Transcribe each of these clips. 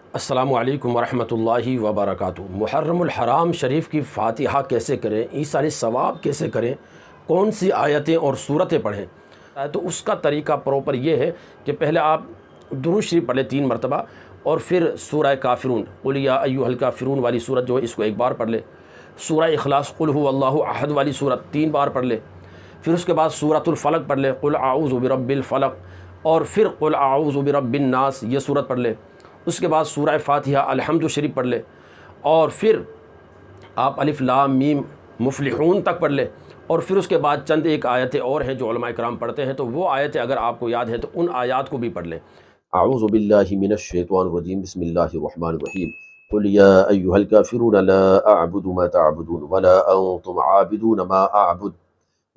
अस्सलामु अलैकुम वरहमतुल्लाहि वबरकातुहू। मुहर्रमुल हराम शरीफ की फ़ातिहा कैसे करें, ईसारी सवाब कैसे करें, कौन सी आयतें और सूरतें पढ़ें, तो उसका तरीका प्रॉपर ये है कि पहले आप दुरूद शरीफ पढ़ लें 3 मरतबा और फिर सूरह काफिरून कुल या अय्युहल काफिरून वाली सूरत जो है इसको 1 बार पढ़ ले। सूरह इखलास कुल हुवल्लाहु अहद वाली सूरत 3 बार पढ़ ले। फिर उसके बाद सूरतुल फलक पढ़ ले, कुल आऊज़ु बिरब्बिल फलक, और फिर कुल आऊज़ु बिरब्बिन नास ये सूरत पढ़ ले। उसके बाद सूरह फ़ातिहा अलहम्दु शरीफ पढ़ ले और फिर आप अलिफ लाम मीम मुफ़्लिहून तक पढ़ ले। और फिर उसके बाद चंद एक आयतें और हैं जो उलमा इकराम पढ़ते हैं, तो वो आयतें अगर आपको याद है तो उन आयात को भी पढ़ ले। अऊज़ु बिल्लाहि मिनश शैतानिर रजीम बिस्मिल्लाहिर रहमानिर रहीम कुल या अय्युहल काफिरून ला अअबुदु मा तअबुदून वला अंतुम आबिदून मा अअबुद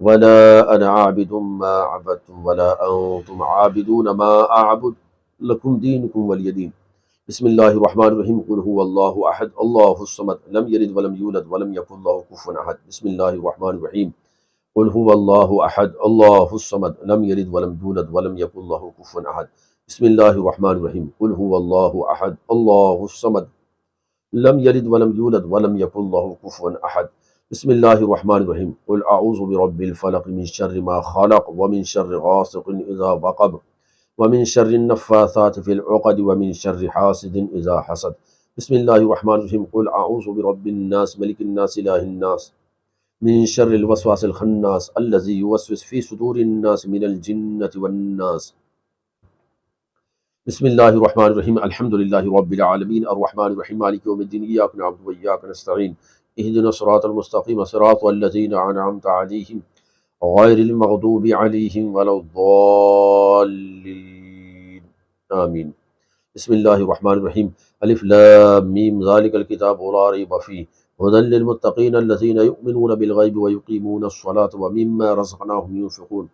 वला अना आबिदुम मा अबदतुम वला अंतुम आबिदून मा अअबुद लकुम दीनुकुम वलिय दीन। बिस्मिल्लाहिर्रहमानिर्रहीम कुल हुवल्लाहु अहद अल्लाहुस समद लम यलिद वलम यूलद वलम यकुल लहू कुफुवन अहद। बिस्मिल्लाहिर्रहमानिर्रहीम कुल हुवल्लाहु अहद अल्लाहुस समद लम यलिद वलम यूलद वलम यकुल लहू कुफुवन अहद। बिस्मिल्लाहिर्रहमानिर्रहीम कुल हुवल्लाहु अहद अल्लाहुस समद लम यलिद वलम यूलद वलम यकुल लहू कुफुवन अहद। बिस्मिल्लाहिर्रहमानिर्रहीम कुल अऊज़ु बिरब्बिल फलक मिन शर्रि मा खलक व मिन शर्रि गासिकिन इज़ा वक़ब व मिन शर्रि नफ़्फ़ासाति फ़िल उक़द व मिन शर्रि हासिदिन इज़ा हसद। बिस्मिल्लाहिर्रहमानिर्रहीम कुल अऊज़ु बिरब्बिन नास मलिकिन नास इलाहिन नास मिन शर्रिल वसवासिल खन्नास अल्लज़ी युवस्विसु फ़ी सुदूरिन नास मिनल जिन्नति वन नास। बिस्मिल्लाहिर्रहमानिर्रहीम अल्हम्दुलिल्लाहि रब्बिल आलमीन अर्रहमानिर रहीम मालिकि यौमिद्दीन इय्याका नअबुदु व इय्याका नस्तईन इहदिनस सिरातल मुस्तक़ीम सिरातल लज़ीना अनअमता अलैहिम गैरिल मग़दूबि अलैहिम वलद्दाल्लीन आमीन। बिस्मिल्लाहिर्रहमानिर्रहीम अलिफ लाम मीम ज़ालिकल किताबु ला रैब फ़ीह हुदल लिल मुत्तक़ीन अल्लज़ीना युमिनूना बिल गैबि व युक़ीमूनस स्वलाता व मिम्मा रज़क़नाहुम युनफ़िक़ून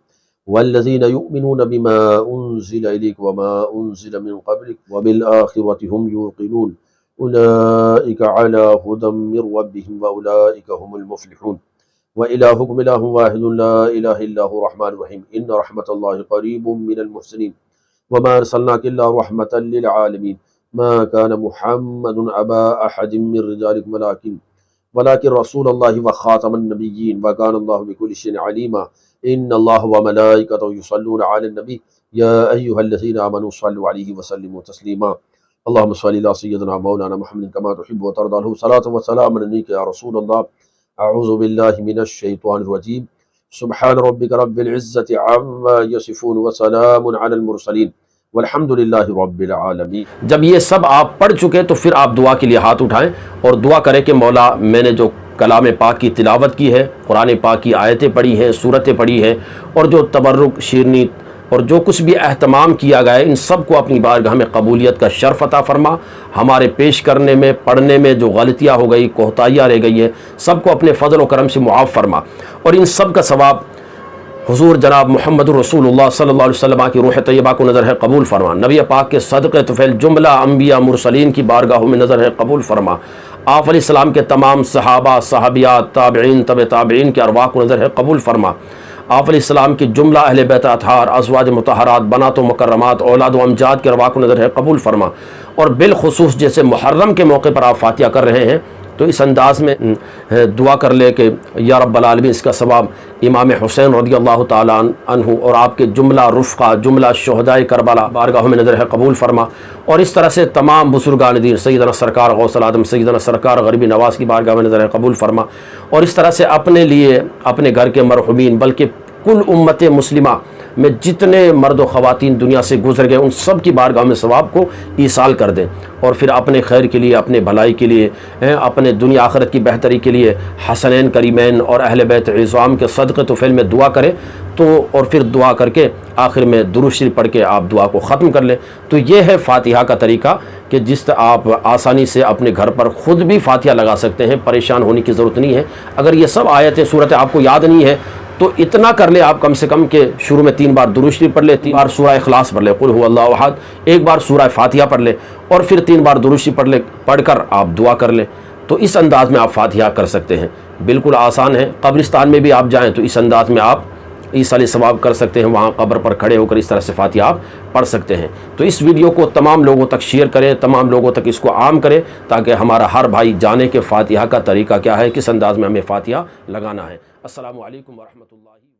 वल्लज़ीना युमिनूना बिमा उन्ज़िला इलैका व मा उन्ज़िला मिन क़ब्लिक व बिल आख़िरति हुम यूक़िनून उलाइका अला हुदम मिर रब्बिहिम व उलाइका हुमुल मुफ़्लिहून। व इलाहुकुम इलाहुन वाहिदुन ला इलाहा इल्ला हुवा अर्रहमानुर रहीम इन्ना रहमतल्लाहि क़रीबुम मिनल मुहसिनीन व मा अर्सलनाका इल्ला रहमतल लिल आलमीन मा कान मुहम्मदुन अबा अहदिम मिर रिजालिकुम वलाकिन रसूलुल्लाहि व खातमन नबिय्यीन व कान अल्लाहु बिकुल्लि शैइन अलीमा इन्नल्लाहा व मलाइकतहु युसल्लूना अलन नबी या अय्युहल्लज़ीना आमनू सल्लु अलैहि व सल्लिमू तस्लीमा। अल्लाहुम्मा सल्लि अला सय्यिदिना मौलाना मुहम्मदिन कमा तुहिब्बु व तर्दा लहू सलातन व सलामन अलैका या रसूलल्लाह। अऊज़ु बिल्लाहि मिनश शैतानिर रजीम सुब्हान रब्बिका रब्बिल इज़्ज़ति अम्मा यसिफून व सलामुन अलल मुरसलीन वल्हम्दुलिल्लाहि रब्बिल आलमीन। जब ये सब आप पढ़ चुके तो फिर आप दुआ के लिए हाथ उठाएं और दुआ करें कि मौला मैंने जो कलाम पाक की तिलावत की है, कुरान पाक की आयतें पढ़ी हैं, सूरतें पढ़ी हैं और जो तबर्रुक शीरनी और जो कुछ भी एहतमाम किया गया है, इन सब को अपनी बारगाह में कबूलियत का शर्फ अता फरमा। हमारे पेश करने में, पढ़ने में जो गलतियाँ हो गई, कोताहियाँ रह गई है, सबको अपने फ़ज़ल व करम से मुआफ़ फरमा और इन सब का सवाब हुज़ूर जनाब मोहम्मद रसूलुल्लाह सल्लल्लाहु अलैहि वसल्लम की रूह तैयबा को नज़र है कबूल फरमा। नबी पाक के सदक़े तुफ़ैल जुमला अम्बिया मुरसलीन की बारगाहों में नज़र है कबूल फरमा। आप अलैहिस्सलाम के तमाम सहाबा, सहाबियात, ताबिईन, तबे ताबिईन के अरवाह को नज़र है कबूल फरमा। आप अलैहिस्सलाम की जुमला अहले बैत अतहार, अज़वाज मुतहरात, बनात व मुकर्रमात, औलाद व अमजाद के अरवाह को नज़र है कबूल फरमा। और बिलखुसूस जैसे मुहर्रम के मौके पर आप फातिहा कर रहे हैं तो इस अंदाज़ में दुआ कर ले कि या रब्बल आलमीन इसका सवाब इमाम हुसैन रज़ियल्लाहु ताला अन्हु और आपके जुमला रुफ़क़ा, जुमला शुहदाए करबला बारगाहों में नज़र है कबूल फरमा। और इस तरह से तमाम बुज़ुर्गान दीन सैयदना सरकार गौसल आदम सैयदना सरकार गरीबी नवाज़ की बारगाह में नज़र है कबूल फरमा। और इस तरह से अपने लिए, अपने घर के मरहुमीन, बल्कि कुल उम्मत मुस्लिमा में जितने मर्द व ख़वातीन दुनिया से गुजर गए उन सब की बारगाह में सवाब को ईसाल कर दें और फिर अपने खैर के लिए, अपने भलाई के लिए, अपने दुनिया आखिरत की बेहतरी के लिए हसनैन करीमैन और अहले बैत इज़ाम के सदक़े तुफ़ैल में दुआ करें। तो और फिर दुआ करके आखिर में दुरूद शरीफ पढ़ के आप दुआ को ख़त्म कर लें। तो ये है फ़ातिहा का तरीका कि जिस आप आसानी से अपने घर पर ख़ुद भी फ़ातिहा लगा सकते हैं, परेशान होने की ज़रूरत नहीं है। अगर ये सब आयतें सूरतें आपको याद नहीं है तो इतना कर ले आप कम से कम के शुरू में 3 बार दुरूद शरीफ पढ़ ले, 3 बार सूरह इखलास पढ़ ले, कुल हुवल्लाहु अहद, 1 बार सूरह फ़ातिहा पढ़ ले और फिर 3 बार दुरूद शरीफ पढ़ ले, पढ़कर आप दुआ कर ले। तो इस अंदाज़ में आप फ़ातिहा कर सकते हैं, बिल्कुल आसान है। कब्रिस्तान में भी आप जाएँ तो इस अंदाज़ में आप ईसाल सवाब कर सकते हैं, वहाँ कब्र पर खड़े होकर इस तरह से फातिहा आप पढ़ सकते हैं। तो इस वीडियो को तमाम लोगों तक शेयर करें, तमाम लोगों तक इसको आम करें, ताकि हमारा हर भाई जाने कि फातिहा का तरीका क्या है, किस अंदाज में हमें फातिहा लगाना है। अस्सलामु अलैकुम व रहमतुल्लाहि।